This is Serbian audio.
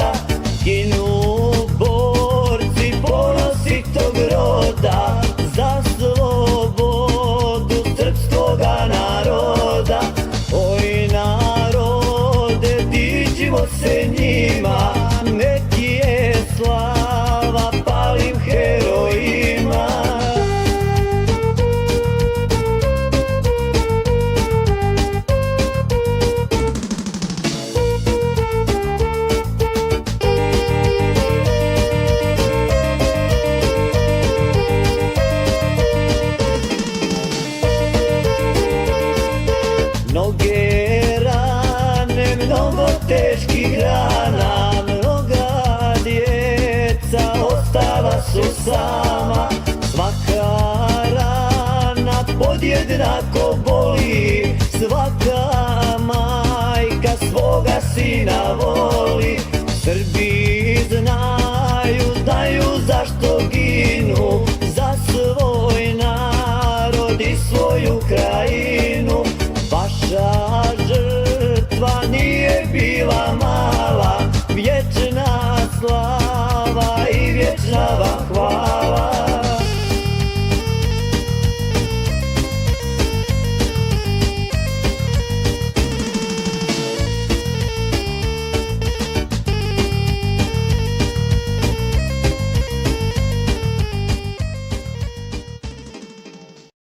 naroda, ginu borci ponosi tog roda, za slobodu srpskoga naroda. Oj narode, dičimo se njima, neki je slava palim herojima. Mnoge rane, mnogo teških rana, mnoga djeca ostala su sama. Svaka rana podjednako boli, svaka majka svoga sina voli. Srbi znaju zašto ginu, za svoj narod i svoju krajinu. Vaša žrtva nije bila mala,